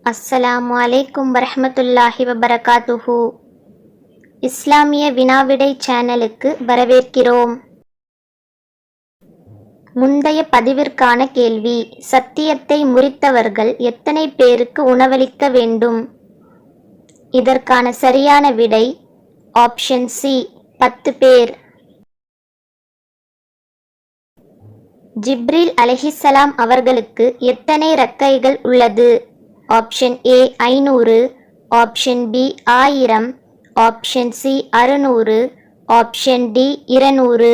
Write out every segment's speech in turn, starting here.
அஸ்ஸலாமு அலைக்கும் வரஹ்மத்துல்லாஹி வபரகாத்துஹு. இஸ்லாமிய வினாவிடை சேனலுக்கு வரவேற்கிறோம். முந்தைய பதிவிற்கான கேள்வி: சத்தியத்தை முறித்தவர்கள் எத்தனை பேருக்கு உணவளிக்க வேண்டும்? இதற்கான சரியான விடை ஆப்ஷன் சி, 10 பேர். ஜிப்ரீல் அலைஹிஸ்ஸலாம் அவர்களுக்கு எத்தனை இறக்கைகள் உள்ளது? Option A 500, option B 1000, option C 600, option D 200.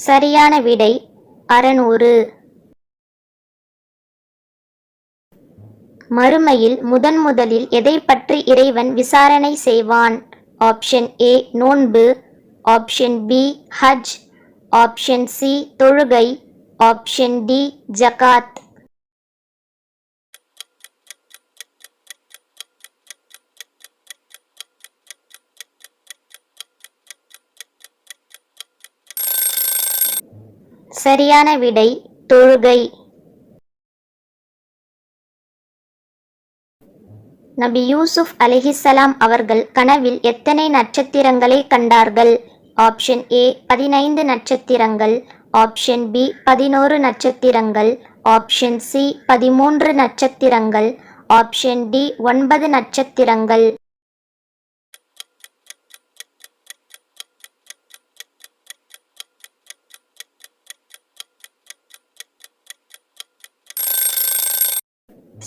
சரியான விடை 600. மறுமையில் முதலில் எதை பற்றி இறைவன் விசாரணை செய்வான்? ஆப்ஷன் ஏ நோன்பு, ஆப்ஷன் பி ஹஜ், ஆப்ஷன் சி தொழுகை, ஆப்ஷன் டி ஜகாத். சரியான விடை தொழுகை. நபி யூசுப் அலைஹிஸ்ஸலாம் அவர்கள் கனவில் எத்தனை நட்சத்திரங்களை கண்டார்கள்? ஆப்ஷன் ஏ 15 நட்சத்திரங்கள், ஆப்ஷன் பி 11 நட்சத்திரங்கள், ஆப்ஷன் சி 13 நட்சத்திரங்கள், ஆப்ஷன் டி 9 நட்சத்திரங்கள்.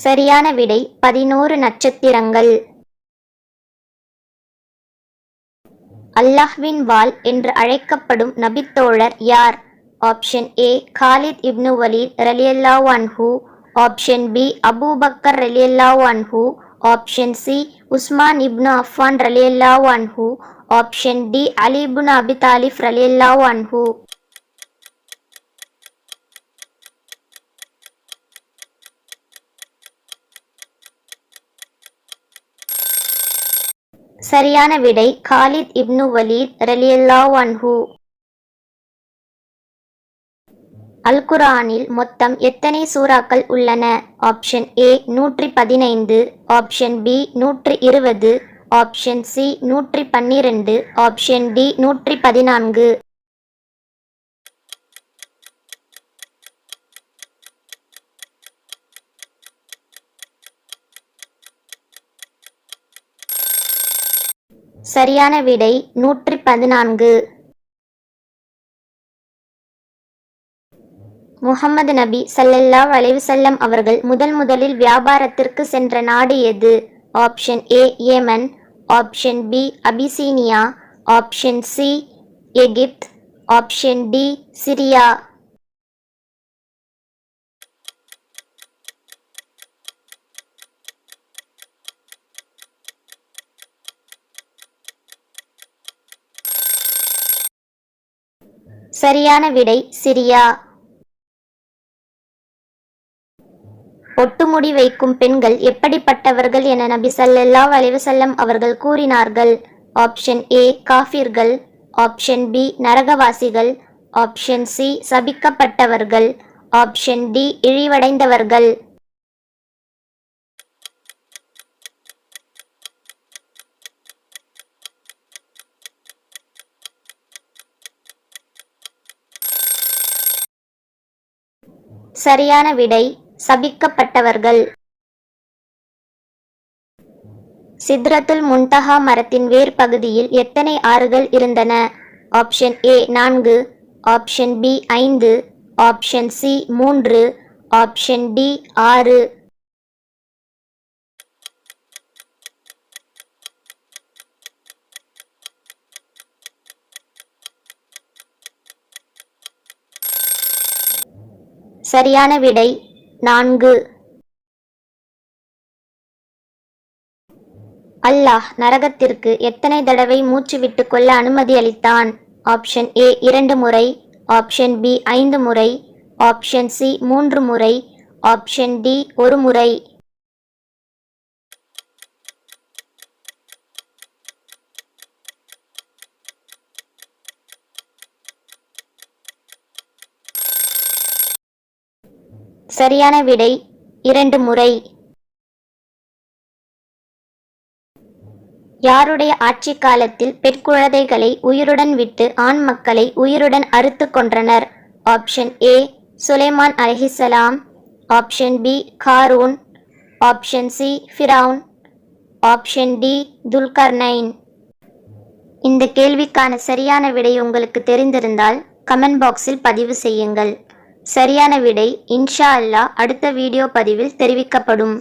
சரியான விடை 11 நட்சத்திரங்கள். அல்லாஹ்வின் வாள் என்று அழைக்கப்படும் நபித்தோழர் யார்? Option A Khalid Ibn Walid ரலியல்லாஹு அன்ஹு, ஆப்ஷன் பி அபூபக்கர் ரலியல்லாஹு அன்ஹு, ஆப்ஷன் சி உஸ்மான் இப்னு அஃபான் ரலியல்லாஹு அன்ஹு, ஆப்ஷன் டி அலி இப்னு அபி தாலிப் ரலியல்லாஹு அன்ஹு. சரியான விடை காலித் இப்னு வலீத் ரலியல்லாஹு அன்ஹு. அல் குர்ஆனில் மொத்தம் எத்தனை சூறாக்கள் உள்ளன? Option A 115, option B 120, option C 112, option D 114. சரியான விடை 114. முஹம்மது நபி ஸல்லல்லாஹு அலைஹி வஸல்லம் அவர்கள் முதலில் வியாபாரத்திற்கு சென்ற நாடு எது? Option A Yemen, option B Abyssinia, option C Egypt, option D Syria. சரியான விடை சிரியா. ஒட்டுமுடி வைக்கும் பெண்கள் எப்படிப்பட்டவர்கள் என நபி ஸல்லல்லாஹு அலைஹி வஸல்லம் அவர்கள் கூறினார்கள்? ஆப்ஷன் ஏ காஃபிர்கள், ஆப்ஷன் பி நரகவாசிகள், ஆப்ஷன் சி சபிக்கப்பட்டவர்கள், ஆப்ஷன் டி இழிவடைந்தவர்கள். சரியான விடை சபிக்கப்பட்டவர்கள். சித்ரத்துல் முன்தஹா மரத்தின் வேர் பகுதியில் எத்தனை ஆறுகள் இருந்தன? Option A 4, option B 5, option C 3, option D 6. சரியான விடை 4. அல்லாஹ் நரகத்திற்கு எத்தனை தடவை மூச்சு விட்டுக் கொள்ள அனுமதி அளித்தான்? ஆப்ஷன் ஏ 2 முறை, ஆப்ஷன் பி 5 முறை, ஆப்ஷன் சி 3 முறை, ஆப்ஷன் டி 1 முறை. சரியான விடை 2 முறை. யாருடைய ஆட்சி காலத்தில் பெண்குழந்தைகளை உயிருடன் விட்டு ஆண் மக்களை உயிருடன் அறுத்து கொன்றனர்? ஆப்ஷன் ஏ சுலைமான் அலைஹிஸ்ஸலாம், ஆப்ஷன் பி காரூன், ஆப்ஷன் சி ஃபிரவுன், ஆப்ஷன் டி துல்கர்னைன். இந்த கேள்விக்கான சரியான விடை உங்களுக்கு தெரிந்திருந்தால் கமெண்ட் பாக்ஸில் பதிவு செய்யுங்கள். சரியான விடை இன்ஷா அல்லாஹ் அடுத்த வீடியோ பதிவில் தெரிவிக்கப்படும்.